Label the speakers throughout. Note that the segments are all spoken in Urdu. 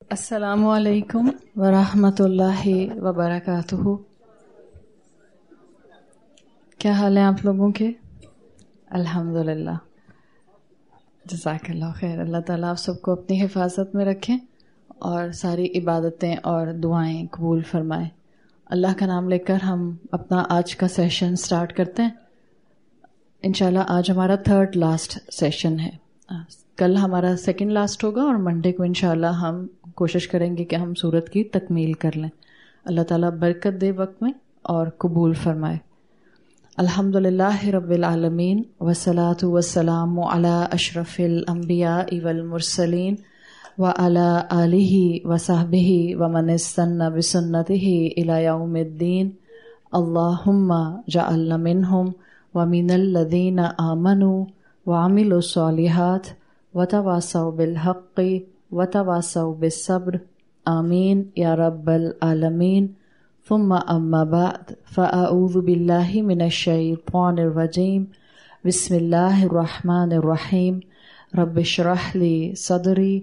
Speaker 1: السلام علیکم ورحمۃ اللہ وبرکاتہ۔ کیا حال ہے آپ لوگوں کے؟ الحمدللہ، جزاک اللہ خیر۔ اللہ تعالیٰ آپ سب کو اپنی حفاظت میں رکھیں اور ساری عبادتیں اور دعائیں قبول فرمائیں۔ اللہ کا نام لے کر ہم اپنا آج کا سیشن سٹارٹ کرتے ہیں۔ انشاءاللہ آج ہمارا 3rd لاسٹ سیشن ہے۔ کل ہمارا 2nd لاسٹ ہوگا اور منڈے کو انشاءاللہ ہم کوشش کریں گے کہ ہم سورت کی تکمیل کر لیں۔ اللہ تعالیٰ برکت دے وقت میں اور قبول فرمائے۔ الحمدللہ رب العالمین والصلاة والسلام علی اشرف الانبیاء والمرسلین وعلی آلہ وصحبہ ومن استنى بسنتہ الی یوم الدین۔ اللہم جعلنا منہم ومن الذین آمنوا وعملوا الصالحات وتواصوا بالحق وتواصوا بالصبر آمین یا رب العالمین۔ ثم اما بعد فاعوذ باللہ من الشیطان الرجیم، بسم اللہ الرحمن الرحیم۔ رب اشرح لی صدری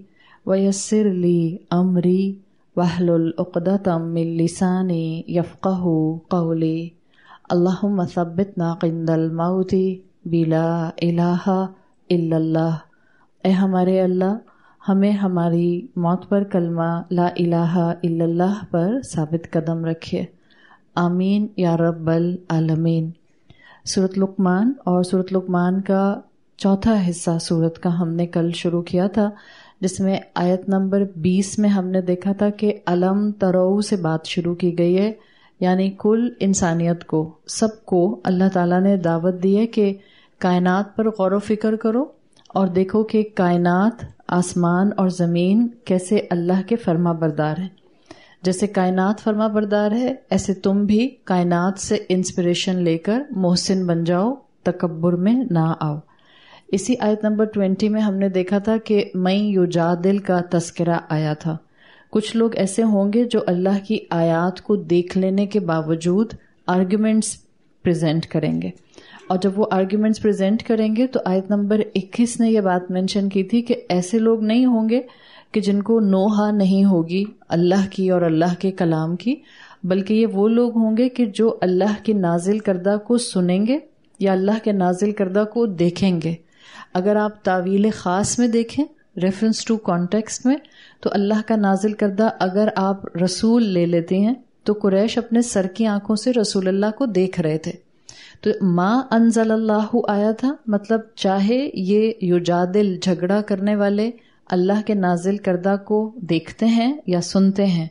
Speaker 1: ویسر لی امری واحلل عقدۃ من لسانی یفقہوا قولی۔ اللہم ثبتنا عند الموت بلا الہ الا اللہ۔ اے ہمارے اللہ، ہمیں ہماری موت پر کلمہ لا الہ الا اللہ پر ثابت قدم رکھے، آمین یا رب العالمین۔ سورۃ لقمان اور سورۃ لقمان کا چوتھا حصہ سورت کا ہم نے کل شروع کیا تھا، جس میں آیت نمبر 20 میں ہم نے دیکھا تھا کہ علم ترو سے بات شروع کی گئی ہے، یعنی کل انسانیت کو، سب کو اللہ تعالیٰ نے دعوت دی ہے کہ کائنات پر غور و فکر کرو اور دیکھو کہ کائنات، آسمان اور زمین کیسے اللہ کے فرما بردار ہیں۔ جیسے کائنات فرما بردار ہے، ایسے تم بھی کائنات سے انسپریشن لے کر محسن بن جاؤ، تکبر میں نہ آؤ۔ اسی آیت نمبر 20 میں ہم نے دیکھا تھا کہ من یجادل کا تذکرہ آیا تھا۔ کچھ لوگ ایسے ہوں گے جو اللہ کی آیات کو دیکھ لینے کے باوجود آرگیومنٹس پریزنٹ کریں گے، اور جب وہ آرگیومنٹس پریزنٹ کریں گے تو آیت نمبر 21 نے یہ بات مینشن کی تھی کہ ایسے لوگ نہیں ہوں گے کہ جن کو نوحہ نہیں ہوگی اللہ کی اور اللہ کے کلام کی، بلکہ یہ وہ لوگ ہوں گے کہ جو اللہ کے نازل کردہ کو سنیں گے یا اللہ کے نازل کردہ کو دیکھیں گے۔ اگر آپ تعویل خاص میں دیکھیں، ریفرنس ٹو کانٹیکسٹ میں، تو اللہ کا نازل کردہ اگر آپ رسول لے لیتے ہیں تو قریش اپنے سر کی آنکھوں سے رسول اللہ کو دیکھ رہے تھے۔ تو ما انزل اللہ آیا تھا، مطلب چاہے یہ یجادل، جھگڑا کرنے والے، اللہ کے نازل کردہ کو دیکھتے ہیں یا سنتے ہیں،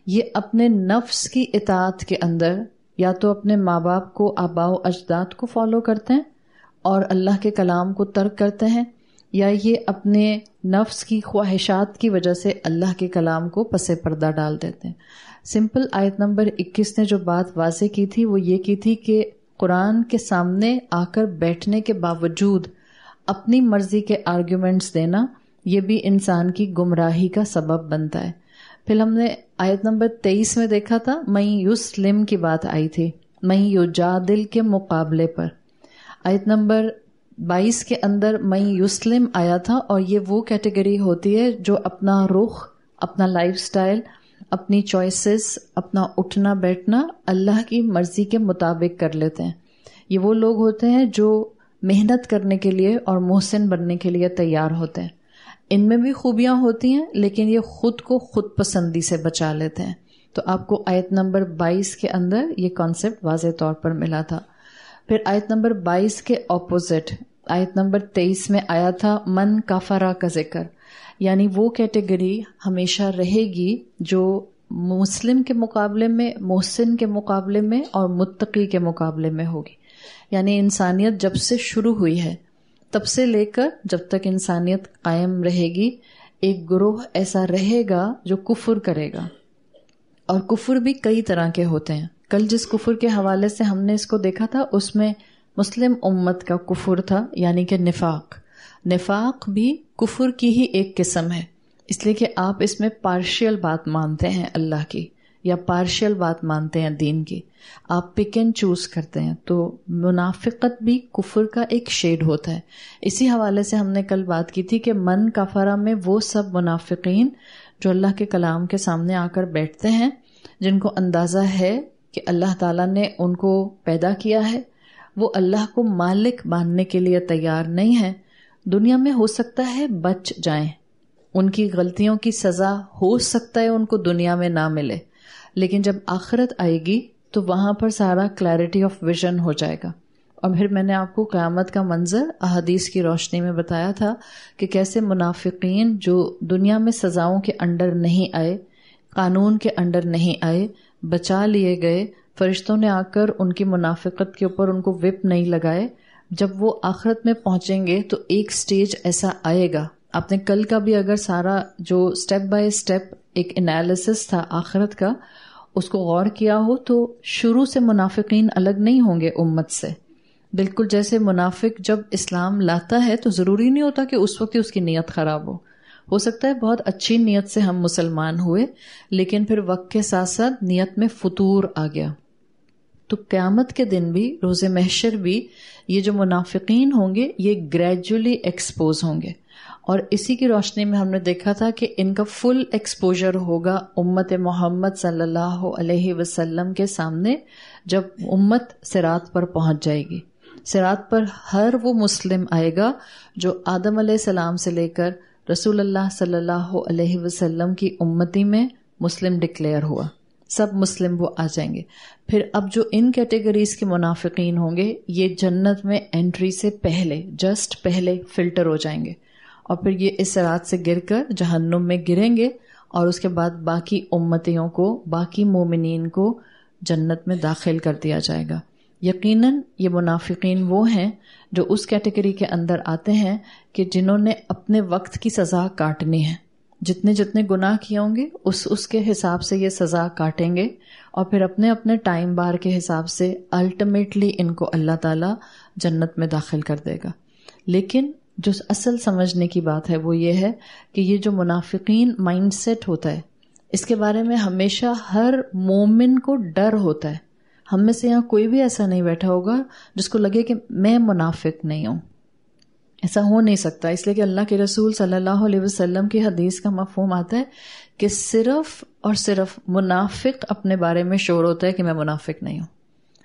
Speaker 1: یہ اپنے نفس کی اطاعت کے اندر یا تو اپنے ماں باپ کو، آباء و اجداد کو فالو کرتے ہیں اور اللہ کے کلام کو ترک کرتے ہیں، یا یہ اپنے نفس کی خواہشات کی وجہ سے اللہ کے کلام کو پس پردہ ڈال دیتے ہیں۔ سمپل آیت نمبر 21 نے جو بات واضح کی تھی وہ یہ کی تھی کہ قرآن کے سامنے آ کر بیٹھنے کے باوجود اپنی مرضی کے آرگیومنٹس دینا، یہ بھی انسان کی گمراہی کا سبب بنتا ہے۔ پھر ہم نے آیت نمبر 23 میں دیکھا تھا من یسلم کی بات آئی تھی، من یجادل کے مقابلے پر۔ آیت نمبر 22 کے اندر من یسلم آیا تھا، اور یہ وہ کیٹیگری ہوتی ہے جو اپنا رخ، اپنا لائف سٹائل، اپنی چوائسز، اپنا اٹھنا بیٹھنا اللہ کی مرضی کے مطابق کر لیتے ہیں۔ یہ وہ لوگ ہوتے ہیں جو محنت کرنے کے لیے اور محسن بننے کے لیے تیار ہوتے ہیں۔ ان میں بھی خوبیاں ہوتی ہیں، لیکن یہ خود کو خود پسندی سے بچا لیتے ہیں۔ تو آپ کو آیت نمبر 22 کے اندر یہ کانسیپٹ واضح طور پر ملا تھا۔ پھر آیت نمبر 22 کے اپوزٹ آیت نمبر 23 میں آیا تھا من کفرہ کا ذکر، یعنی وہ کیٹیگری ہمیشہ رہے گی جو مسلم کے مقابلے میں، محسن کے مقابلے میں اور متقی کے مقابلے میں ہوگی۔ یعنی انسانیت جب سے شروع ہوئی ہے تب سے لے کر جب تک انسانیت قائم رہے گی، ایک گروہ ایسا رہے گا جو کفر کرے گا، اور کفر بھی کئی طرح کے ہوتے ہیں۔ کل جس کفر کے حوالے سے ہم نے اس کو دیکھا تھا اس میں مسلم امت کا کفر تھا، یعنی کہ نفاق۔ نفاق بھی کفر کی ہی ایک قسم ہے، اس لیے کہ آپ اس میں پارشل بات مانتے ہیں اللہ کی، یا پارشل بات مانتے ہیں دین کی, آپ پک اینڈ چوز کرتے ہیں, تو منافقت بھی کفر کا ایک شیڈ ہوتا ہے. اسی حوالے سے ہم نے کل بات کی تھی کہ من کفرہ میں وہ سب منافقین جو اللہ کے کلام کے سامنے آ کر بیٹھتے ہیں, جن کو اندازہ ہے کہ اللہ تعالیٰ نے ان کو پیدا کیا ہے, وہ اللہ کو مالک ماننے کے لیے تیار نہیں ہیں. دنیا میں ہو سکتا ہے بچ جائیں, ان کی غلطیوں کی سزا ہو سکتا ہے ان کو دنیا میں نہ ملے, لیکن جب آخرت آئے گی تو وہاں پر سارا کلیئرٹی آف ویژن ہو جائے گا. اور پھر میں نے آپ کو قیامت کا منظر احادیث کی روشنی میں بتایا تھا کہ کیسے منافقین جو دنیا میں سزاؤں کے انڈر نہیں آئے, قانون کے انڈر نہیں آئے, بچا لیے گئے, فرشتوں نے آ کر ان کی منافقت کے اوپر ان کو وپ نہیں لگائے, جب وہ آخرت میں پہنچیں گے تو ایک سٹیج ایسا آئے گا. آپ نے کل کا بھی اگر سارا جو سٹیپ بائی سٹیپ ایک انالیسس تھا آخرت کا, اس کو غور کیا ہو تو شروع سے منافقین الگ نہیں ہوں گے امت سے. بالکل جیسے منافق جب اسلام لاتا ہے تو ضروری نہیں ہوتا کہ اس وقت ہی اس کی نیت خراب ہو سکتا ہے بہت اچھی نیت سے ہم مسلمان ہوئے, لیکن پھر وقت کے ساتھ ساتھ نیت میں فتور آ گیا. تو قیامت کے دن بھی, روز محشر بھی, یہ جو منافقین ہوں گے یہ گریجولی ایکسپوز ہوں گے. اور اسی کی روشنی میں ہم نے دیکھا تھا کہ ان کا فل ایکسپوجر ہوگا امت محمد صلی اللہ علیہ وسلم کے سامنے جب امت صراط پر پہنچ جائے گی. صراط پر ہر وہ مسلم آئے گا جو آدم علیہ السلام سے لے کر رسول اللہ صلی اللہ علیہ وسلم کی امتی میں مسلم ڈکلیئر ہوا, سب مسلم وہ آ جائیں گے. پھر اب جو ان کیٹیگریز کے منافقین ہوں گے یہ جنت میں انٹری سے پہلے, جسٹ پہلے فلٹر ہو جائیں گے, اور پھر یہ اس صراط سے گر کر جہنم میں گریں گے, اور اس کے بعد باقی امتیوں کو, باقی مومنین کو جنت میں داخل کر دیا جائے گا. یقیناً یہ منافقین وہ ہیں جو اس کیٹیگری کے اندر آتے ہیں کہ جنہوں نے اپنے وقت کی سزا کاٹنی ہے. جتنے جتنے گناہ کیے ہوں گے اس کے حساب سے یہ سزا کاٹیں گے, اور پھر اپنے اپنے ٹائم بار کے حساب سے الٹیمیٹلی ان کو اللہ تعالیٰ جنت میں داخل کر دے گا. لیکن جو اصل سمجھنے کی بات ہے وہ یہ ہے کہ یہ جو منافقین مائنڈ سیٹ ہوتا ہے, اس کے بارے میں ہمیشہ ہر مومن کو ڈر ہوتا ہے. ہم میں سے یہاں کوئی بھی ایسا نہیں بیٹھا ہوگا جس کو لگے کہ میں منافق نہیں ہوں. ایسا ہو نہیں سکتا, اس لیے کہ اللہ کے رسول صلی اللہ علیہ وسلم کی حدیث کا مفہوم آتا ہے کہ صرف اور صرف منافق اپنے بارے میں شور ہوتا ہے کہ میں منافق نہیں ہوں.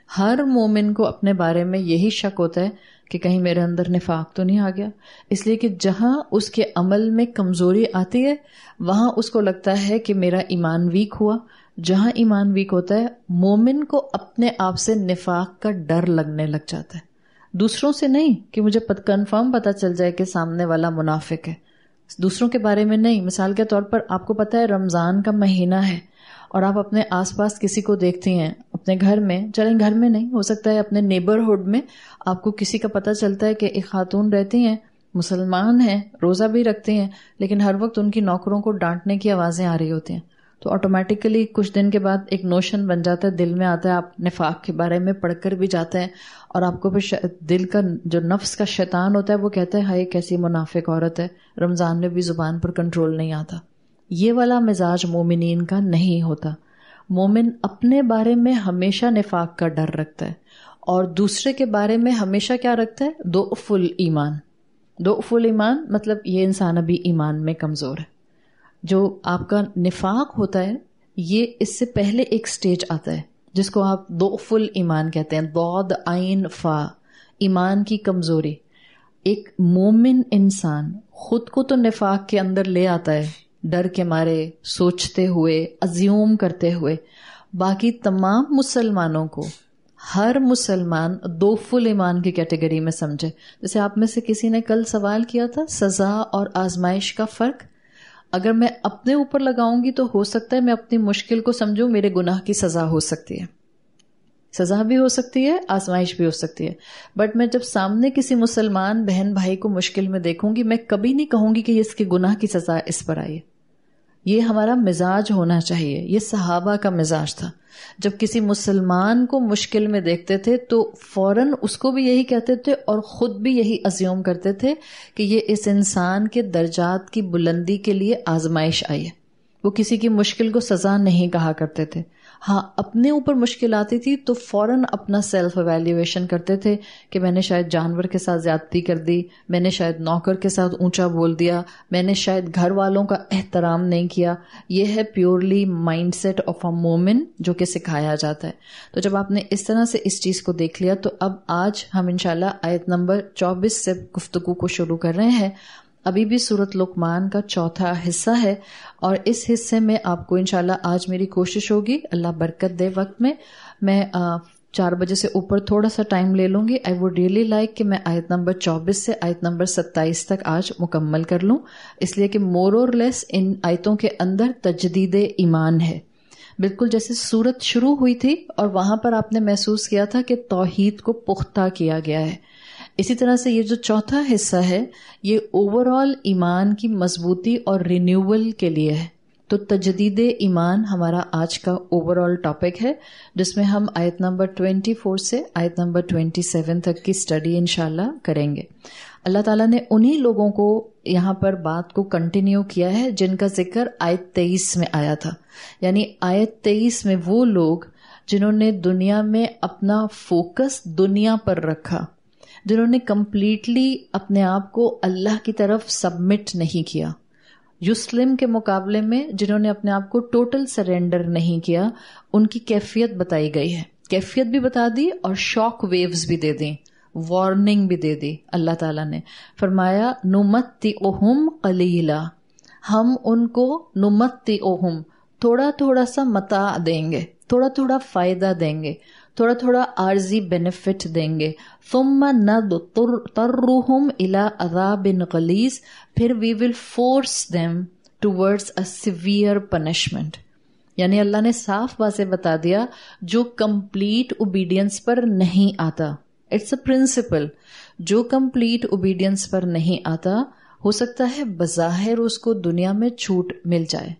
Speaker 1: ہر مومن کو اپنے بارے میں یہی شک ہوتا ہے کہ کہیں میرے اندر نفاق تو نہیں آ گیا, اس لیے کہ جہاں اس کے عمل میں کمزوری آتی ہے وہاں اس کو لگتا ہے کہ میرا ایمان ویک ہوا. جہاں ایمان ویک ہوتا ہے مومن کو اپنے آپ سے نفاق کا ڈر لگنے لگ جاتا ہے, دوسروں سے نہیں کہ مجھے کنفرم پتہ چل جائے کہ سامنے والا منافق ہے, دوسروں کے بارے میں نہیں. مثال کے طور پر آپ کو پتہ ہے رمضان کا مہینہ ہے اور آپ اپنے آس پاس کسی کو دیکھتی ہیں اپنے گھر میں, چلیں گھر میں نہیں, ہو سکتا ہے اپنے نیبرہڈ میں آپ کو کسی کا پتہ چلتا ہے کہ ایک خاتون رہتی ہیں, مسلمان ہیں, روزہ بھی رکھتی ہیں, لیکن ہر وقت ان کی نوکروں کو ڈانٹنے کی آوازیں آ رہی ہوتی ہیں. تو آٹومیٹیکلی کچھ دن کے بعد ایک نوشن بن جاتا ہے, دل میں آتا ہے, آپ نفاق کے بارے میں پڑھ کر بھی جاتے ہیں, اور آپ کو پھر دل کا جو نفس کا شیطان ہوتا ہے وہ کہتا ہے ہائے کیسی منافق عورت ہے, رمضان میں بھی زبان پر کنٹرول نہیں آتا. یہ والا مزاج مومنین کا نہیں ہوتا. مومن اپنے بارے میں ہمیشہ نفاق کا ڈر رکھتا ہے, اور دوسرے کے بارے میں ہمیشہ کیا رکھتا ہے, ضعف الایمان. ضعف الایمان مطلب یہ انسان ابھی ایمان میں کمزور ہے. جو آپ کا نفاق ہوتا ہے یہ اس سے پہلے ایک سٹیج آتا ہے جس کو آپ ضعف الایمان کہتے ہیں, ضاد عین فا, ایمان کی کمزوری. ایک مومن انسان خود کو تو نفاق کے اندر لے آتا ہے ڈر کے مارے, سوچتے ہوئے, ازیوم کرتے ہوئے. باقی تمام مسلمانوں کو, ہر مسلمان ضعف الایمان کی کیٹیگری میں سمجھے. جیسے آپ میں سے کسی نے کل سوال کیا تھا سزا اور آزمائش کا فرق. اگر میں اپنے اوپر لگاؤں گی تو ہو سکتا ہے میں اپنی مشکل کو سمجھوں, میرے گناہ کی سزا ہو سکتی ہے, سزا بھی ہو سکتی ہے, آزمائش بھی ہو سکتی ہے. بٹ میں جب سامنے کسی مسلمان بہن بھائی کو مشکل میں دیکھوں گی میں کبھی نہیں کہوں گی کہ یہ اس کے گناہ کی سزا اس پر آئی ہے. یہ ہمارا مزاج ہونا چاہیے. یہ صحابہ کا مزاج تھا. جب کسی مسلمان کو مشکل میں دیکھتے تھے تو فوراً اس کو بھی یہی کہتے تھے اور خود بھی یہی ازیوم کرتے تھے کہ یہ اس انسان کے درجات کی بلندی کے لیے آزمائش آئی ہے. وہ کسی کی مشکل کو سزا نہیں کہا کرتے تھے. ہاں اپنے اوپر مشکل آتی تھی تو فوراً اپنا سیلف ایویلیویشن کرتے تھے کہ میں نے شاید جانور کے ساتھ زیادتی کر دی, میں نے شاید نوکر کے ساتھ اونچا بول دیا, میں نے شاید گھر والوں کا احترام نہیں کیا. یہ ہے پیورلی مائنڈ سیٹ آف اے مومن جو کہ سکھایا جاتا ہے. تو جب آپ نے اس طرح سے اس چیز کو دیکھ لیا تو اب آج ہم انشاءاللہ آیت نمبر 24 سے گفتگو کو شروع کر رہے ہیں. ابھی بھی سورۃ لقمان کا چوتھا حصہ ہے اور اس حصے میں آپ کو انشاءاللہ آج میری کوشش ہوگی, اللہ برکت دے وقت میں 4 بجے سے اوپر تھوڑا سا ٹائم لے لوں گی. آئی ووڈ ریئلی لائک کہ میں آیت نمبر 24 سے آیت نمبر 27 تک آج مکمل کر لوں, اس لیے کہ مور اور لیس ان آیتوں کے اندر تجدید ایمان ہے. بالکل جیسے سورت شروع ہوئی تھی اور وہاں پر آپ نے محسوس کیا تھا کہ توحید کو پختہ کیا گیا ہے, اسی طرح سے یہ جو چوتھا حصہ ہے یہ اوور آل ایمان کی مضبوطی اور رینیول کے لیے ہے. تو تجدید ایمان ہمارا آج کا اوور آل ٹاپک ہے, جس میں ہم آیت نمبر 24 سے آیت نمبر 27 تک کی سٹڈی انشاءاللہ کریں گے. اللہ تعالیٰ نے انہی لوگوں کو یہاں پر بات کو کنٹینیو کیا ہے جن کا ذکر آیت 23 میں آیا تھا. یعنی آیت 23 میں وہ لوگ جنہوں نے دنیا میں اپنا فوکس دنیا پر رکھا, جنہوں نے کمپلیٹلی اپنے آپ کو اللہ کی طرف سبمٹ نہیں کیا. یسلم کے مقابلے میں جنہوں نے اپنے آپ کو ٹوٹل سرینڈر نہیں کیا, ان کی کیفیت بتائی گئی ہے. کیفیت بھی بتا دی اور شاک ویوز بھی دے دیں, وارننگ بھی دے دی. اللہ تعالیٰ نے فرمایا نمتعہم قلیلا, ہم ان کو نمتعہم تھوڑا تھوڑا سا متاع دیں گے, تھوڑا تھوڑا فائدہ دیں گے, تھوڑا تھوڑا عارضی بینیفٹ دیں گے. ثم نضطرهم الى عذاب غلیظ, پھر we will force them towards a severe punishment. یعنی اللہ نے صاف واضح بتا دیا جو کمپلیٹ اوبیڈینس پر نہیں آتا, اٹس اے پرنسپل, جو کمپلیٹ اوبیڈینس پر نہیں آتا ہو سکتا ہے بظاہر اس کو دنیا میں چھوٹ مل جائے,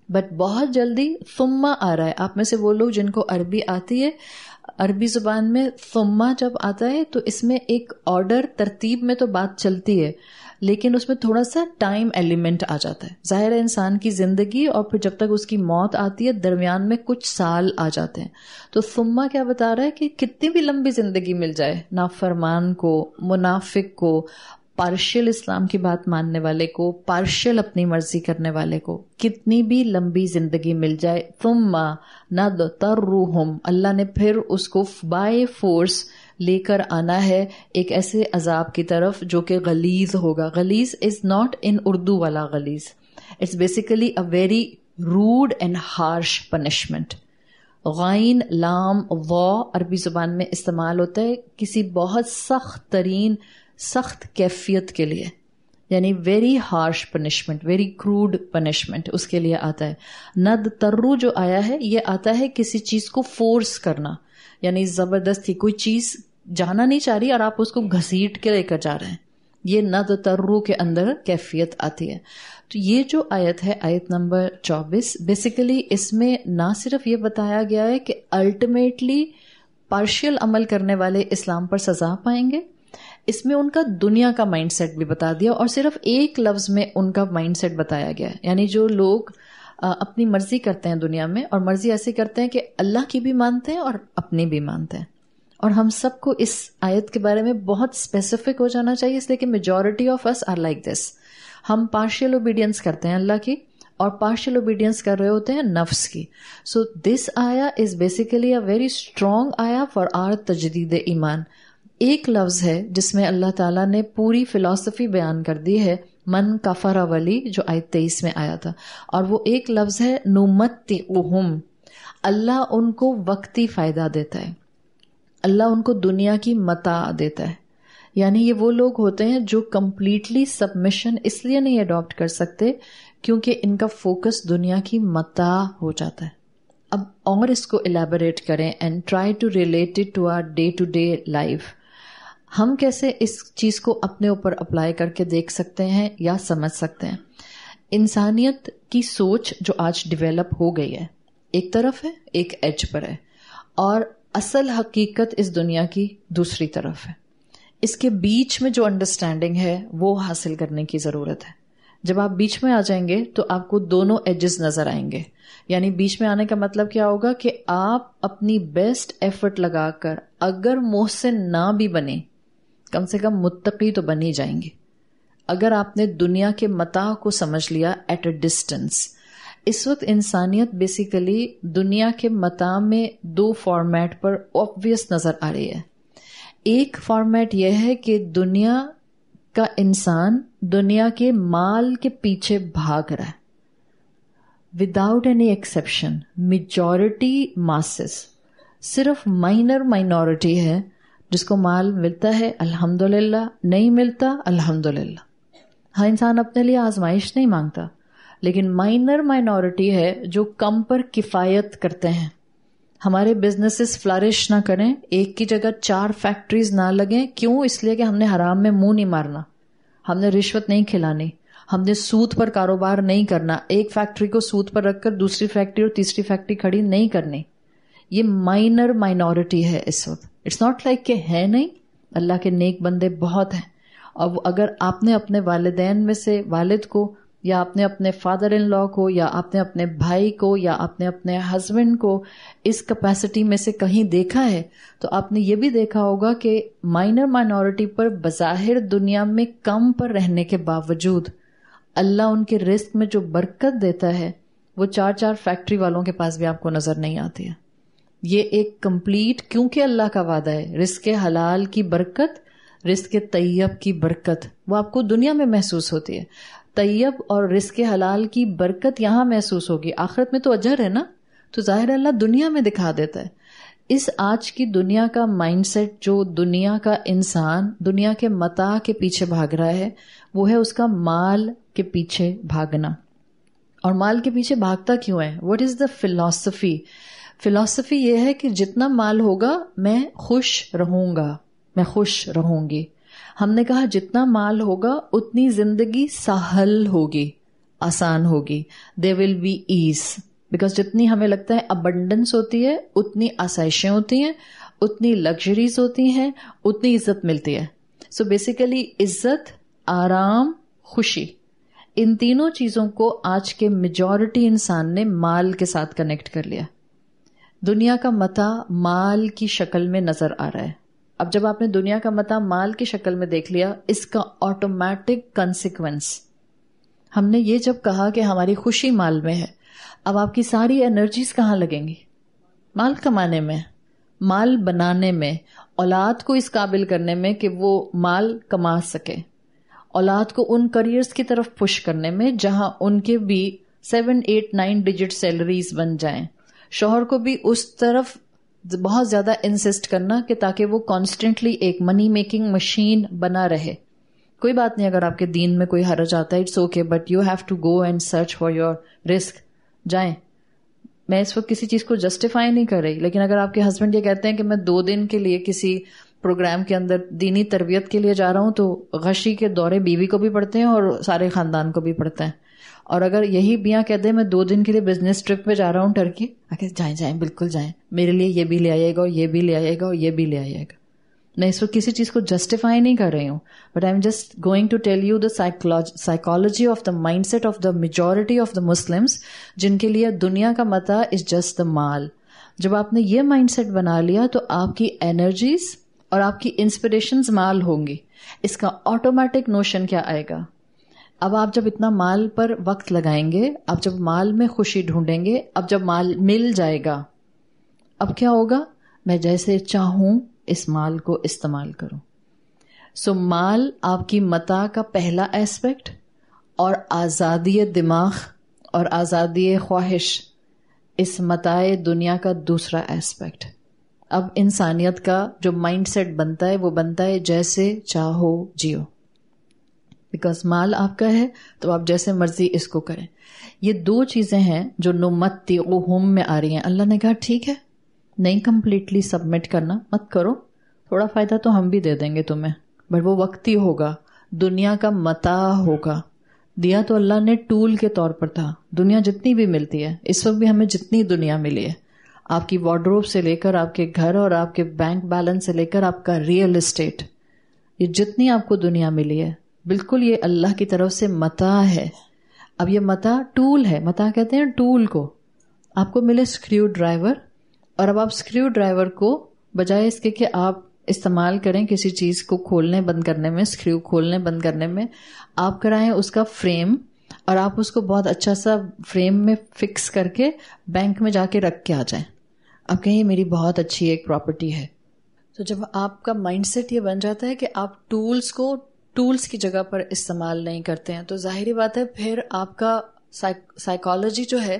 Speaker 1: بٹ بہت جلدی ثم آ رہا ہے. آپ میں سے وہ لوگ جن کو عربی آتی ہے, عربی زبان میں ثم جب آتا ہے تو اس میں ایک آرڈر ترتیب میں تو بات چلتی ہے, لیکن اس میں تھوڑا سا ٹائم ایلیمنٹ آ جاتا ہے. ظاہر ہے انسان کی زندگی اور پھر جب تک اس کی موت آتی ہے درمیان میں کچھ سال آ جاتے ہیں. تو ثم کیا بتا رہا ہے کہ کتنی بھی لمبی زندگی مل جائے نافرمان کو, منافق کو, پارشل اسلام کی بات ماننے والے کو, پارشل اپنی مرضی کرنے والے کو, کتنی بھی لمبی زندگی مل جائے, ثم نضطرهم, اللہ نے پھر اس کو بائی فورس لے کر آنا ہے ایک ایسے عذاب کی طرف جو کہ غلیظ ہوگا. غلیظ از ناٹ ان اردو والا غلیظ, it's basically a very rude and harsh punishment. غین لام وا عربی زبان میں استعمال ہوتا ہے کسی بہت سخت ترین سخت کیفیت کے لیے, یعنی very harsh punishment, very crude punishment اس کے لیے آتا ہے. نضطرو جو آیا ہے یہ آتا ہے کسی چیز کو فورس کرنا, یعنی زبردستی کوئی چیز جانا نہیں چاہ رہی اور آپ اس کو گھسیٹ کے لے کر جا رہے ہیں, یہ نضطرو کے اندر کیفیت آتی ہے. تو یہ جو آیت ہے آیت نمبر 24, بیسیکلی اس میں نہ صرف یہ بتایا گیا ہے کہ الٹیمیٹلی پارشل عمل کرنے والے اسلام پر سزا پائیں گے, اس میں ان کا دنیا کا مائنڈ سیٹ بھی بتا دیا اور صرف ایک لفظ میں ان کا مائنڈ سیٹ بتایا گیا ہے. یعنی جو لوگ اپنی مرضی کرتے ہیں دنیا میں, اور مرضی ایسی کرتے ہیں کہ اللہ کی بھی مانتے ہیں اور اپنی بھی مانتے ہیں. اور ہم سب کو اس آیت کے بارے میں بہت اسپیسیفک ہو جانا چاہیے, اس لیے کہ majority of us are like this. ہم پارشل اوبیڈینس کرتے ہیں اللہ کی اور پارشل اوبیڈینس کر رہے ہوتے ہیں نفس کی. سو دس آیا is basically a very strong آیا فار آر تجدید ایمان. ایک لفظ ہے جس میں اللہ تعالیٰ نے پوری فلسفی بیان کر دی ہے, من کفر ولی, جو آیت 23 میں آیا تھا, اور وہ ایک لفظ ہے نمتعہم. اللہ ان کو وقتی فائدہ دیتا ہے, اللہ ان کو دنیا کی متاع دیتا ہے. یعنی یہ وہ لوگ ہوتے ہیں جو کمپلیٹلی سبمیشن اس لیے نہیں اڈاپٹ کر سکتے کیونکہ ان کا فوکس دنیا کی متاع ہو جاتا ہے. اب اور اس کو الیبوریٹ کریں and try to relate it to our day to day life. ہم کیسے اس چیز کو اپنے اوپر اپلائی کر کے دیکھ سکتے ہیں یا سمجھ سکتے ہیں؟ انسانیت کی سوچ جو آج ڈیولپ ہو گئی ہے ایک طرف ہے, ایک ایج پر ہے, اور اصل حقیقت اس دنیا کی دوسری طرف ہے. اس کے بیچ میں جو انڈرسٹینڈنگ ہے وہ حاصل کرنے کی ضرورت ہے. جب آپ بیچ میں آ جائیں گے تو آپ کو دونوں ایجز نظر آئیں گے. یعنی بیچ میں آنے کا مطلب کیا ہوگا کہ آپ اپنی بیسٹ ایفرٹ لگا کر اگر محسن نہ بھی بنے کم سے کم متقی تو بن ہی جائیں گے. اگر آپ نے دنیا کے متاع کو سمجھ لیا ایٹ اے ڈسٹنس. اس وقت انسانیت بیسیکلی دنیا کے متاع میں دو فارمیٹ پر آبویس نظر آ رہی ہے. ایک فارمیٹ یہ ہے کہ دنیا کا انسان دنیا کے مال کے پیچھے بھاگ رہا ہے without any exception. Majority masses, صرف مائنورٹی ہے جس کو مال ملتا ہے الحمدللہ, نہیں ملتا الحمدللہ. ہاں انسان اپنے لیے آزمائش نہیں مانگتا, لیکن مائنورٹی ہے جو کم پر کفایت کرتے ہیں. ہمارے بزنسز فلرش نہ کریں, ایک کی جگہ 4 فیکٹریز نہ لگیں. کیوں؟ اس لیے کہ ہم نے حرام میں منہ نہیں مارنا, ہم نے رشوت نہیں کھلانی, ہم نے سود پر کاروبار نہیں کرنا, ایک فیکٹری کو سود پر رکھ کر دوسری فیکٹری اور تیسری فیکٹری کھڑی نہیں کرنی. یہ مائنورٹی ہے اس وقت. اٹس ناٹ لائک کہ ہے نہیں, اللہ کے نیک بندے بہت ہیں. اور اگر آپ نے اپنے والدین میں سے والد کو یا آپ نے اپنے فادر ان لا کو یا آپ نے اپنے بھائی کو یا آپ نے اپنے ہسبینڈ کو اس کیپیسٹی میں سے کہیں دیکھا ہے تو آپ نے یہ بھی دیکھا ہوگا کہ مائنورٹی پر بظاہر دنیا میں کم پر رہنے کے باوجود اللہ ان کے رزق میں جو برکت دیتا ہے وہ 4 فیکٹری والوں کے پاس بھی آپ کو نظر نہیں آتی ہے. یہ ایک کمپلیٹ, کیونکہ اللہ کا وعدہ ہے رزق حلال کی برکت, رزق طیب کی برکت وہ آپ کو دنیا میں محسوس ہوتی ہے. طیب اور رزق حلال کی برکت یہاں محسوس ہوگی, آخرت میں تو اجر ہے نا, تو ظاہر اللہ دنیا میں دکھا دیتا ہے. اس آج کی دنیا کا مائنڈ سیٹ جو دنیا کا انسان دنیا کے متاع کے پیچھے بھاگ رہا ہے وہ ہے اس کا مال کے پیچھے بھاگنا. اور مال کے پیچھے بھاگتا کیوں ہے؟ What is the philosophy? Philosophy یہ ہے کہ جتنا مال ہوگا میں خوش رہوں گا, میں خوش رہوں گی. ہم نے کہا جتنا مال ہوگا اتنی زندگی سہل ہوگی, آسان ہوگی. دیر ول بی ایز, بیکاز جتنی ہمیں لگتا ہے ابنڈنس ہوتی ہے اتنی آسائشیں ہوتی ہیں, اتنی لگژریز ہوتی ہیں, اتنی عزت ملتی ہے. سو بیسیکلی عزت, آرام, خوشی, ان تینوں چیزوں کو آج کے میجورٹی انسان نے مال کے ساتھ کنیکٹ کر لیا. دنیا کا متاع مال کی شکل میں نظر آ رہا ہے. اب جب آپ نے دنیا کا متاع مال کی شکل میں دیکھ لیا, اس کا آٹومیٹک کنسیکوینس, ہم نے یہ جب کہا کہ ہماری خوشی مال میں ہے, اب آپ کی ساری انرجیز کہاں لگیں گی؟ مال کمانے میں, مال بنانے میں, اولاد کو اس قابل کرنے میں کہ وہ مال کما سکے, اولاد کو ان کریئرز کی طرف پش کرنے میں جہاں ان کے بھی 7, 8, 9 ڈیجٹ سیلریز بن جائیں, شوہر کو بھی اس طرف بہت زیادہ انسسٹ کرنا کہ تاکہ وہ کانسٹنٹلی ایک منی میکنگ مشین بنا رہے. کوئی بات نہیں اگر آپ کے دین میں کوئی حرج آتا ہے, it's okay, but you have to go and search for your رزق. جائیں, میں اس وقت کسی چیز کو جسٹیفائی نہیں کر رہی, لیکن اگر آپ کے ہسبینڈ یہ کہتے ہیں کہ میں 2 دن کے لیے کسی پروگرام کے اندر دینی تربیت کے لیے جا رہا ہوں, تو غشی کے دورے بیوی کو بھی پڑتے ہیں اور سارے خاندان کو بھی پڑتے ہیں. اور اگر یہی بیاں کہہ دیں میں 2 دن کے لیے بزنس ٹرپ پہ جا رہا ہوں ٹرکی, جائیں بالکل جائیں, میرے لیے یہ بھی لے آئیے گا, یہ بھی لے آئیے گا, اور یہ بھی لے آئیے گا. میں اس وقت کسی چیز کو جسٹیفائی نہیں کر رہی ہوں, but I am just going to tell you the psychology of the mind set of the majority of the Muslims, جن کے لیے دنیا کا متاع از جسٹ دا مال. جب آپ نے یہ مائنڈ سیٹ بنا لیا تو آپ کی انرجیز اور آپ کی انسپریشنز مال ہوں گی. اس کا آٹومیٹک نوشن کیا آئے گا؟ اب آپ جب اتنا مال پر وقت لگائیں گے, اب جب مال میں خوشی ڈھونڈیں گے, اب جب مال مل جائے گا, اب کیا ہوگا؟ میں جیسے چاہوں اس مال کو استعمال کروں. سو مال آپ کی متاع کا پہلا ایسپیکٹ, اور آزادی دماغ اور آزادی خواہش اس متاع دنیا کا دوسرا ایسپیکٹ. اب انسانیت کا جو مائنڈ سیٹ بنتا ہے وہ بنتا ہے جیسے چاہو جیو, بیکاز مال آپ کا ہے تو آپ جیسے مرضی اس کو کریں. یہ 2 چیزیں ہیں جو نمتعہم میں آ رہی ہیں. اللہ نے کہا ٹھیک ہے, نہیں کمپلیٹلی سبمٹ کرنا, مت کرو, تھوڑا فائدہ تو ہم بھی دے دیں گے تمہیں, بٹ وہ وقتی ہوگا, دنیا کا متاع ہوگا. دیا تو اللہ نے ٹول کے طور پر تھا. دنیا جتنی بھی ملتی ہے, اس وقت بھی ہمیں جتنی دنیا ملی ہے, آپ کی وارڈروب سے لے کر آپ کے گھر اور آپ کے بینک بیلنس سے لے کر آپ کا ریئل اسٹیٹ, یہ جتنی آپ کو دنیا ملی ہے بالکل یہ اللہ کی طرف سے متاع ہے. اب یہ متاع ٹول ہے, متاع کہتے ہیں ٹول کو. آپ کو ملے اسکریو ڈرائیور, اور اب آپ اسکریو ڈرائیور کو بجائے اس کے کہ آپ استعمال کریں کسی چیز کو کھولنے بند کرنے میں, اسکریو کھولنے بند کرنے میں, آپ کرائیں اس کا فریم, اور آپ اس کو بہت اچھا سا فریم میں فکس کر کے بینک میں جا کے رکھ کے آ جائیں. آپ کہیں یہ میری بہت اچھی ایک پراپرٹی ہے. تو جب آپ کا مائنڈ سیٹ یہ بن جاتا ہے کہ آپ ٹولز کو ٹولز کی جگہ پر استعمال نہیں کرتے ہیں, تو ظاہری بات ہے پھر آپ کا سائیکالوجی جو ہے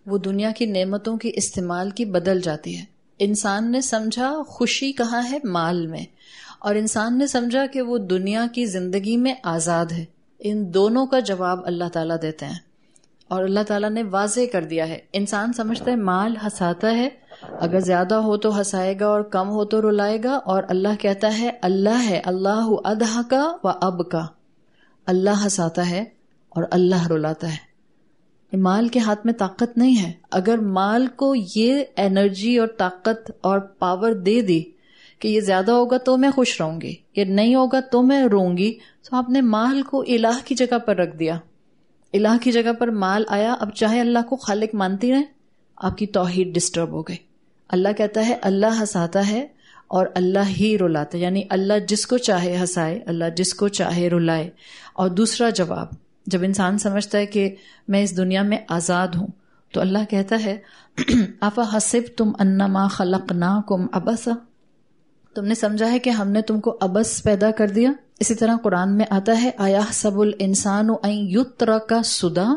Speaker 1: وہ دنیا کی نعمتوں کی استعمال کی بدل جاتی ہے. انسان نے سمجھا خوشی کہاں ہے, مال میں, اور انسان نے سمجھا کہ وہ دنیا کی زندگی میں آزاد ہے. ان دونوں کا جواب اللہ تعالیٰ دیتے ہیں, اور اللہ تعالیٰ نے واضح کر دیا ہے. انسان سمجھتا ہے مال ہنساتا ہے, اگر زیادہ ہو تو ہنسائے گا اور کم ہو تو رلائے گا, اور اللہ کہتا ہے اللہ ہے, اللہ اضحک و ابکا, اللہ ہنساتا ہے اور اللہ رلاتا ہے. مال کے ہاتھ میں طاقت نہیں ہے. اگر مال کو یہ انرجی اور طاقت اور پاور دے دی کہ یہ زیادہ ہوگا تو میں خوش رہوں گی, یہ نہیں ہوگا تو میں روں گی, تو آپ نے مال کو الہ کی جگہ پر رکھ دیا. الہ کی جگہ پر مال آیا. اب چاہے اللہ کو خالق مانتی رہیں, آپ کی توحید ڈسٹرب ہو گئی. اللہ کہتا ہے اللہ ہنساتا ہے اور اللہ ہی رلاتا ہے, یعنی اللہ جس کو چاہے ہنسائے, اللہ جس کو چاہے رلائے. اور دوسرا جواب, جب انسان سمجھتا ہے کہ میں اس دنیا میں آزاد ہوں, تو اللہ کہتا ہے افحسبتم انما خلقناکم عبثا, تم نے سمجھا ہے کہ ہم نے تم کو عبث پیدا کر دیا. اسی طرح قرآن میں آتا ہے ایحسب الانسان ان یترک سدی,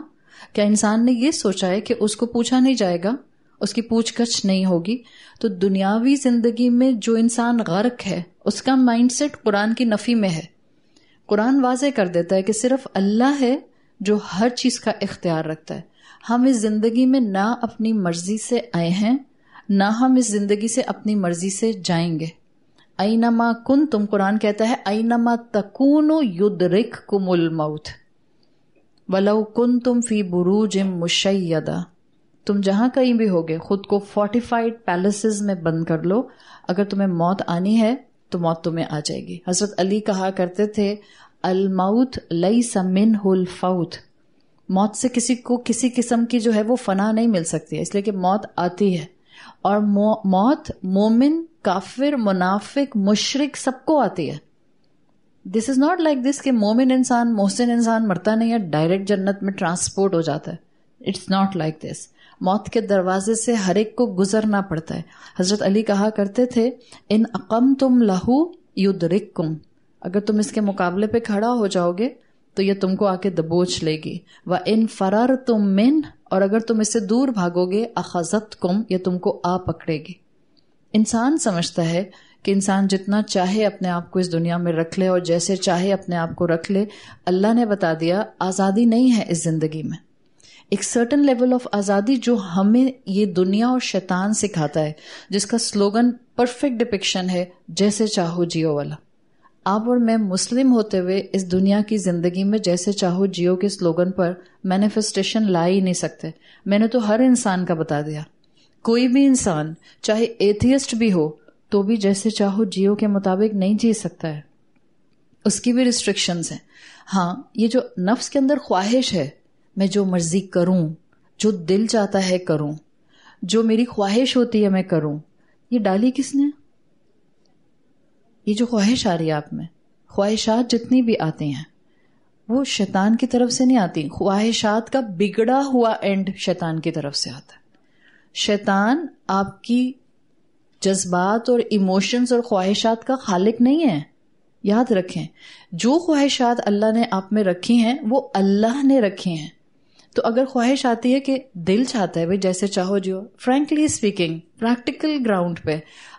Speaker 1: کیا انسان نے یہ سوچا ہے کہ اس کو پوچھا نہیں جائے گا, اس کی پوچھ گچھ نہیں ہوگی. تو دنیاوی زندگی میں جو انسان غرق ہے اس کا مائنڈ سیٹ قرآن کی نفی میں ہے. قرآن واضح کر دیتا ہے کہ صرف اللہ ہے جو ہر چیز کا اختیار رکھتا ہے. ہم اس زندگی میں نہ اپنی مرضی سے آئے ہیں, نہ ہم اس زندگی سے اپنی مرضی سے جائیں گے. اینما کنتم, قرآن کہتا ہے اینما تکونوا یدرککم الموت ولو کنتم فی بروج مشیدہ. تم جہاں کہیں بھی ہوگے خود کو فورٹیفائڈ پیلسز میں بند کر لو, اگر تمہیں موت آنی ہے تو موت تمہیں آ جائے گی. حضرت علی کہا کرتے تھے الموت لیس منہ الفوت, موت سے کسی کو کسی قسم کی جو ہے وہ فنا نہیں مل سکتی ہے, اس لیے کہ موت آتی ہے. اور موت مومن, کافر, منافق, مشرک سب کو آتی ہے. دس از ناٹ لائک دس کہ مومن انسان, محسن انسان مرتا نہیں ہے ڈائریکٹ جنت میں ٹرانسپورٹ ہو جاتا ہے. It's not like this. موت کے دروازے سے ہر ایک کو گزرنا پڑتا ہے. حضرت علی کہا کرتے تھے ان اقمتم لہو یدرککم, اگر تم اس کے مقابلے پہ کھڑا ہو جاؤ گے تو یہ تم کو آ کے دبوچ لے گی. وَإِن فَرَرْتُم مِّنْ, اور اگر تم اس سے دور بھاگو گے أَخَذَتْكُمْ, یہ تم کو آ پکڑے گی. انسان سمجھتا ہے کہ انسان جتنا چاہے اپنے آپ کو اس دنیا میں رکھ لے اور جیسے چاہے اپنے آپ کو رکھ لے. اللہ نے بتا دیا آزادی نہیں ہے اس زندگی میں. ایک سرٹن لیول آف آزادی جو ہمیں یہ دنیا اور شیطان سکھاتا ہے, جس کا سلوگن پرفیکٹ ڈپکشن ہے جیسے چاہو جیو والا. آپ اور میں مسلم ہوتے ہوئے اس دنیا کی زندگی میں جیسے چاہو جیو کے سلوگن پر مینیفیسٹیشن لا ہی نہیں سکتے. میں نے تو ہر انسان کا بتا دیا. کوئی بھی انسان چاہے ایتھیسٹ بھی ہو تو بھی جیسے چاہو جیو کے مطابق نہیں جی سکتا ہے, اس کی بھی ریسٹرکشنز ہیں. ہاں, یہ جو نفس کے اندر خواہش ہے میں جو مرضی کروں, جو دل چاہتا ہے کروں, جو میری خواہش ہوتی ہے میں کروں, یہ ڈالی کس نے؟ یہ جو خواہش آ رہی ہے آپ میں, خواہشات جتنی بھی آتی ہیں وہ شیطان کی طرف سے نہیں آتی. خواہشات کا بگڑا ہوا اینڈ شیطان کی طرف سے آتا ہے. شیطان آپ کی جذبات اور ایموشنز اور خواہشات کا خالق نہیں ہے. یاد رکھیں, جو خواہشات اللہ نے آپ میں رکھی ہیں وہ اللہ نے رکھی ہیں. تو اگر خواہش آتی ہے کہ دل چاہتا ہے بھائی جیسے چاہو جو, فرینکلی اسپیکنگ پریکٹیکل گراؤنڈ پہ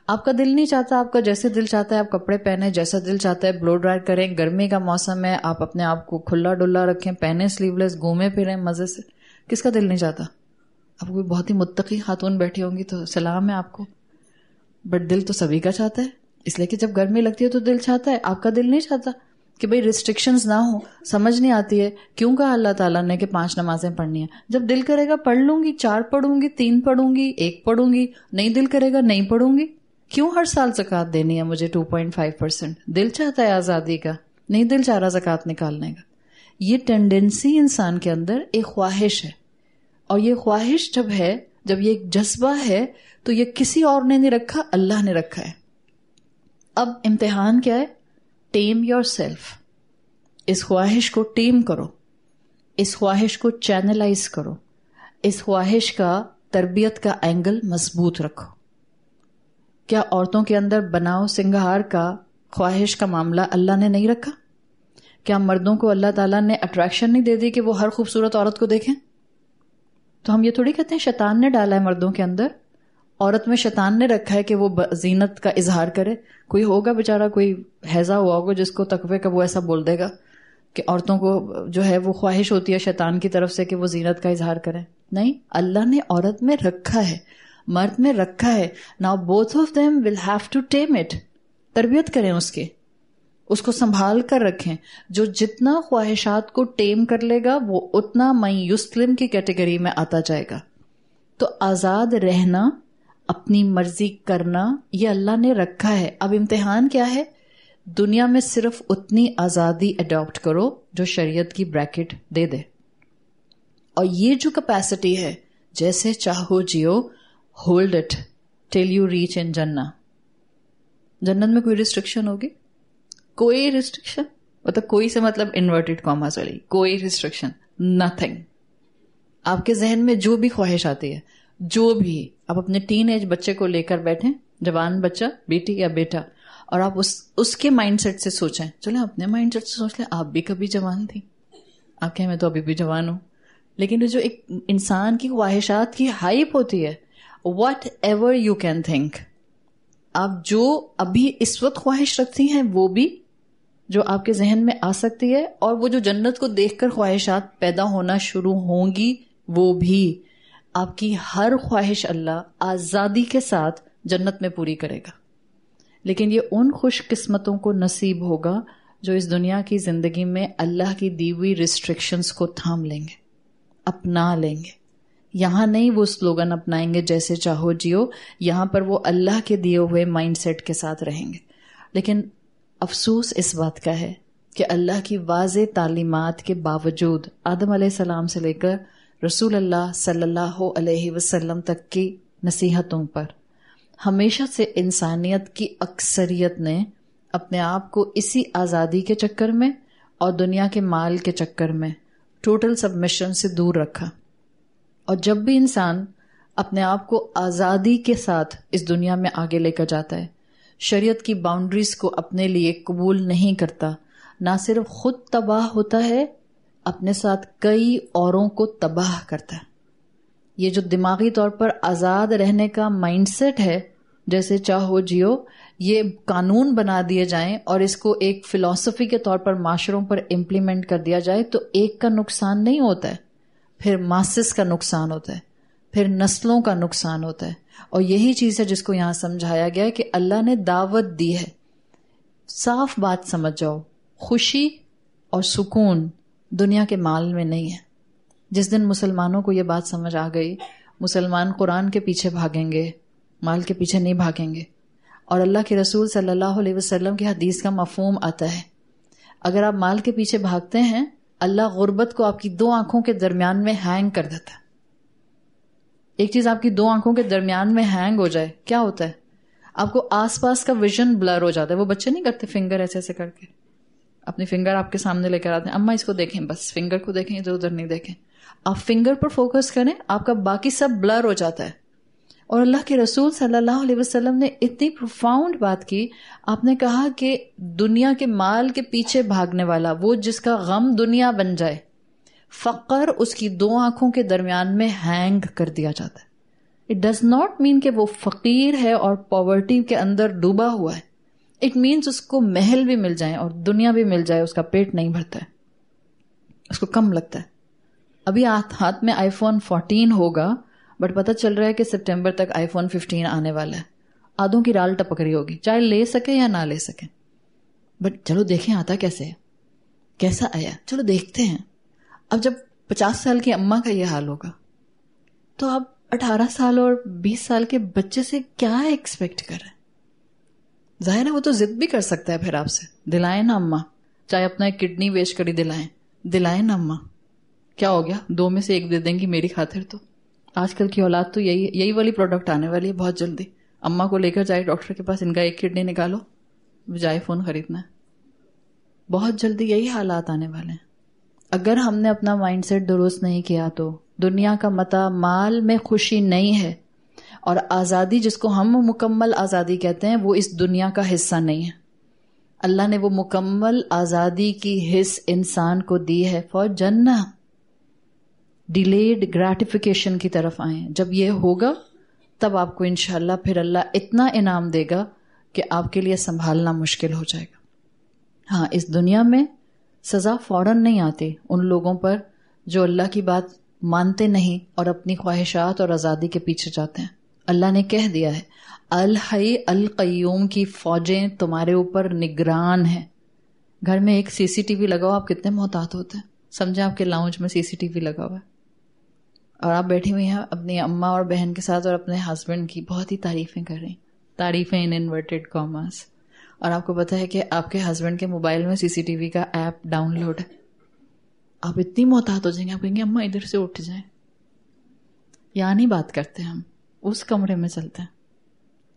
Speaker 1: آپ کا دل نہیں چاہتا, آپ کا جیسے دل چاہتا ہے آپ کپڑے پہنیں, جیسا دل چاہتا ہے بلو ڈرائی کریں, گرمی کا موسم ہے آپ اپنے آپ کو کھلا ڈلا رکھیں, پہنیں سلیو لیس, گھومیں پھریں مزے سے. کس کا دل نہیں چاہتا؟ آپ کو بہت ہی متقی خاتون بیٹھی ہوں گی تو سلام ہے آپ کو, بٹ دل تو سبھی کا چاہتا ہے. اس لیے کہ جب گرمی لگتی ہے تو دل چاہتا ہے, آپ کا دل نہیں چاہتا کہ بھئی ریسٹرکشنز نہ ہوں. سمجھ نہیں آتی ہے کیوں کہا اللہ تعالیٰ نے کہ 5 نمازیں پڑھنی ہیں. جب دل کرے گا پڑھ لوں گی, 4 پڑھوں گی, 3 پڑھوں گی, 1 پڑھوں گی, نہیں دل کرے گا نہیں پڑھوں گی. کیوں ہر سال زکوٰۃ دینی ہے مجھے 2.5%؟ دل چاہتا ہے آزادی کا. نہیں دل چاہ رہا زکوٰۃ نکالنے کا. یہ ٹینڈنسی انسان کے اندر ایک خواہش ہے, اور یہ خواہش جب ہے, جب یہ ایک جذبہ ہے, تو یہ کسی اور نے نہیں رکھا, اللہ نے رکھا ہے. اب امتحان کیا ہے؟ Team your self. اس خواہش کو ٹیم کرو, اس خواہش کو چینلائز کرو, اس خواہش کا تربیت کا اینگل مضبوط رکھو. کیا عورتوں کے اندر بناؤ سنگھار کا خواہش کا معاملہ اللہ نے نہیں رکھا؟ کیا مردوں کو اللہ تعالیٰ نے اٹریکشن نہیں دے دی کہ وہ ہر خوبصورت عورت کو دیکھیں؟ تو ہم یہ تھوڑی کہتے ہیں شیطان نے ڈالا ہے مردوں کے اندر, عورت میں شیطان نے رکھا ہے کہ وہ زینت کا اظہار کرے. کوئی ہوگا بیچارہ, کوئی ہیضہ ہوا ہوگا جس کو تقوی کا, وہ ایسا بول دے گا کہ عورتوں کو جو ہے وہ خواہش ہوتی ہے شیطان کی طرف سے کہ وہ زینت کا اظہار کریں. نہیں, اللہ نے عورت میں رکھا ہے, مرد میں رکھا ہے. Now both of them will have to tame it. تربیت کریں اس کو سنبھال کر رکھیں. جو جتنا خواہشات کو ٹیم کر لے گا وہ اتنا من یسلم کی کیٹیگری میں آتا جائے گا. تو آزاد رہنا, اپنی مرضی کرنا, یہ اللہ نے رکھا ہے. اب امتحان کیا ہے؟ دنیا میں صرف اتنی آزادی اڈاپٹ کرو جو شریعت کی بریکٹ دے دے. اور یہ جو کیپیسٹی ہے, جیسے چاہو جیو, hold it till you reach in جنہ. جنت میں کوئی ریسٹرکشن ہوگی؟ کوئی ریسٹرکشن, مطلب کوئی سے مطلب انورٹڈ کاماز والی, کوئی ریسٹرکشن, نتھنگ. آپ کے ذہن میں جو بھی خواہش آتی ہے, جو بھی, آپ اپنے ٹین ایج بچے کو لے کر بیٹھیں, جوان بچہ, بیٹی یا بیٹا, اور آپ اس کے مائنڈ سیٹ سے سوچیں. چلیں اپنے مائنڈ سیٹ سے سوچ لیں, آپ بھی کبھی جوان تھی. آپ کہیں میں تو ابھی بھی جوان ہوں. لیکن جو ایک انسان کی خواہشات کی ہائپ ہوتی ہے, what ever you can think, آپ جو ابھی اس وقت خواہش رکھتی ہیں وہ بھی جو آپ کے ذہن میں آ سکتی ہے, اور وہ جو جنت کو دیکھ کر خواہشات پیدا ہونا شروع ہوں گی وہ بھی. آپ کی ہر خواہش اللہ آزادی کے ساتھ جنت میں پوری کرے گا. لیکن یہ ان خوش قسمتوں کو نصیب ہوگا جو اس دنیا کی زندگی میں اللہ کی دی ہوئی ریسٹرکشنز کو تھام لیں گے, اپنا لیں گے. یہاں نہیں وہ سلوگن اپنائیں گے جیسے چاہو جیو, یہاں پر وہ اللہ کے دیے ہوئے مائنڈ سیٹ کے ساتھ رہیں گے. لیکن افسوس اس بات کا ہے کہ اللہ کی واضح تعلیمات کے باوجود آدم علیہ السلام سے لے کر رسول اللہ صلی اللہ علیہ وسلم تک کی نصیحتوں پر ہمیشہ سے انسانیت کی اکثریت نے اپنے آپ کو اسی آزادی کے چکر میں اور دنیا کے مال کے چکر میں ٹوٹل سبمیشن سے دور رکھا. اور جب بھی انسان اپنے آپ کو آزادی کے ساتھ اس دنیا میں آگے لے کر جاتا ہے, شریعت کی باؤنڈریز کو اپنے لیے قبول نہیں کرتا, نہ صرف خود تباہ ہوتا ہے, اپنے ساتھ کئی اوروں کو تباہ کرتا ہے. یہ جو دماغی طور پر آزاد رہنے کا مائنڈ سیٹ ہے, جیسے چاہو جیو, یہ قانون بنا دیے جائیں اور اس کو ایک فلسفی کے طور پر معاشروں پر امپلیمنٹ کر دیا جائے تو ایک کا نقصان نہیں ہوتا ہے, پھر ماسس کا نقصان ہوتا ہے, پھر نسلوں کا نقصان ہوتا ہے. اور یہی چیز ہے جس کو یہاں سمجھایا گیا ہے کہ اللہ نے دعوت دی ہے. صاف بات سمجھ جاؤ, خوشی اور سکون دنیا کے مال میں نہیں ہے. جس دن مسلمانوں کو یہ بات سمجھ آ گئی, مسلمان قرآن کے پیچھے بھاگیں گے, مال کے پیچھے نہیں بھاگیں گے. اور اللہ کے رسول صلی اللہ علیہ وسلم کی حدیث کا مفہوم آتا ہے, اگر آپ مال کے پیچھے بھاگتے ہیں اللہ غربت کو آپ کی دو آنکھوں کے درمیان میں ہینگ کر دیتا ہے. ایک چیز آپ کی دو آنکھوں کے درمیان میں ہینگ ہو جائے, کیا ہوتا ہے؟ آپ کو آس پاس کا ویژن بلر ہو جاتا ہے. وہ بچے نہیں کرتے فنگر ایسے ایسے کر کے, اپنی فنگر آپ کے سامنے لے کر آتے ہیں, اماں اس کو دیکھیں, بس فنگر کو دیکھیں, ادھر ادھر نہیں دیکھیں. آپ فنگر پر فوکس کریں, آپ کا باقی سب بلر ہو جاتا ہے. اور اللہ کے رسول صلی اللہ علیہ وسلم نے اتنی پروفاؤنڈ بات کی. آپ نے کہا کہ دنیا کے مال کے پیچھے بھاگنے والا, وہ جس کا غم دنیا بن جائے, فقر اس کی دو آنکھوں کے درمیان میں ہینگ کر دیا جاتا ہے. اٹ ڈز ناٹ مین کہ وہ فقیر ہے اور پاورٹی کے اندر ڈوبا ہوا ہے. اٹ مینس اس کو محل بھی مل جائیں اور دنیا بھی مل جائے, اس کا پیٹ نہیں بھرتا ہے, اس کو کم لگتا ہے. ابھی ہاتھ میں آئی فون 14 ہوگا, بٹ پتہ چل رہا ہے کہ سپٹمبر تک آئی فون 15 آنے والا ہے. آدھوں کی رال ٹپک رہی ہوگی, چاہے لے سکے یا نہ لے سکے. بٹ چلو دیکھیں آتا کیسے ہے, کیسا آیا, چلو دیکھتے ہیں. اب جب 50 سال کی اماں کا یہ حال ہوگا تو آپ 18 سال اور 20 سال کے بچے سے کیا ایکسپیکٹ کر رہے ہیں؟ ظاہر ہے وہ تو ضد بھی کر سکتا ہے پھر آپ سے, دلائیں نا اماں,
Speaker 2: چاہے اپنا ایک کڈنی بیچ کر ہی دلائیں نا اماں، کیا ہو گیا 2 میں سے 1 دے دیں گی میری خاطر. تو آج کل کی اولاد تو یہی والی پروڈکٹ آنے والی ہے بہت جلدی. اماں کو لے کر جائے ڈاکٹر کے پاس، ان کا 1 کڈنی نکالو بجائے فون خریدنا ہے. بہت جلدی یہی حالات آنے والے ہیں. اگر ہم نے اپنا مائنڈ سیٹ درست نہیں کیا تو دنیا کا متاع مال میں خوشی نہیں ہے، اور آزادی جس کو ہم مکمل آزادی کہتے ہیں وہ اس دنیا کا حصہ نہیں ہے. اللہ نے وہ مکمل آزادی کی حص انسان کو دی ہے فار جنہ. ڈیلیڈ گریٹیفیکیشن کی طرف آئیں. جب یہ ہوگا تب آپ کو انشاءاللہ پھر اللہ اتنا انعام دے گا کہ آپ کے لیے سنبھالنا مشکل ہو جائے گا. ہاں، اس دنیا میں سزا فوراً نہیں آتی ان لوگوں پر جو اللہ کی بات مانتے نہیں اور اپنی خواہشات اور آزادی کے پیچھے جاتے ہیں. اللہ نے کہہ دیا ہے الحی القیوم کی فوجیں تمہارے اوپر نگران ہیں. گھر میں ایک CCTV لگاؤ، آپ کتنے محتاط ہوتے ہیں. سمجھیں آپ کے لاؤنج میں CCTV لگا ہوا ہے اور آپ بیٹھی ہوئی ہیں اپنی اماں اور بہن کے ساتھ اور اپنے ہسبینڈ کی بہت ہی تعریفیں کر رہی ہیں، تعریفیں ان انورٹڈ کاماز، اور آپ کو پتا ہے کہ آپ کے ہسبینڈ کے موبائل میں CCTV کا ایپ ڈاؤن لوڈ ہے. آپ اتنی محتاط ہو جائیں گے، آپ کہیں گے اماں ادھر سے اٹھ جائیں. یہاں نہیں بات کرتے ہم، اس کمرے میں چلتے ہیں.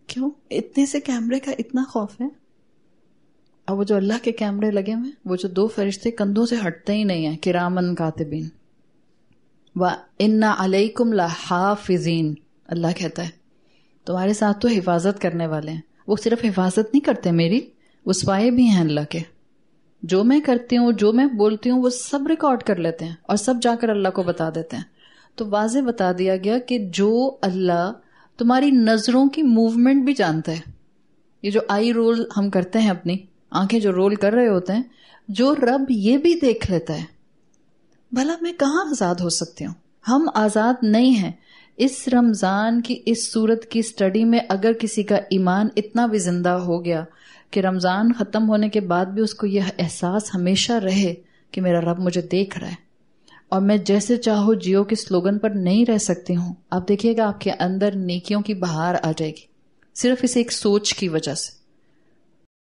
Speaker 2: کیوں؟ اتنے سے کیمرے کا اتنا خوف ہے. اور وہ جو اللہ کے کیمرے لگے ہوئے، وہ جو 2 فرشتے کندھوں سے ہٹتے ہی نہیں ہیں، کرامن کاتبین وَإِنَّ عَلَيْكُمْ لَحَافِظِينَ. اللہ کہتا ہے تمہارے ساتھ تو حفاظت کرنے والے ہیں. وہ صرف حفاظت نہیں کرتے میری، وہ سپائے بھی ہیں اللہ کے. جو میں کرتی ہوں، جو میں بولتی ہوں، وہ سب ریکارڈ کر لیتے ہیں اور سب جا کر اللہ کو بتا دیتے ہیں. تو واضح بتا دیا گیا کہ جو اللہ تمہاری نظروں کی موومنٹ بھی جانتا ہے. یہ جو آئی رول ہم کرتے ہیں، اپنی آنکھیں جو رول کر رہے ہوتے ہیں، جو رب یہ بھی دیکھ لیتا ہے. بھلا میں کہاں آزاد ہو سکتی ہوں؟ ہم آزاد نہیں ہیں. اس رمضان کی اس صورت کی سٹڈی میں اگر کسی کا ایمان اتنا بھی زندہ ہو گیا کہ رمضان ختم ہونے کے بعد بھی اس کو یہ احساس ہمیشہ رہے کہ میرا رب مجھے دیکھ رہا ہے اور میں جیسے چاہو جیو کے سلوگن پر نہیں رہ سکتی ہوں، آپ دیکھیے گا آپ کے اندر نیکیوں کی بہار آ جائے گی، صرف اس ایک سوچ کی وجہ سے.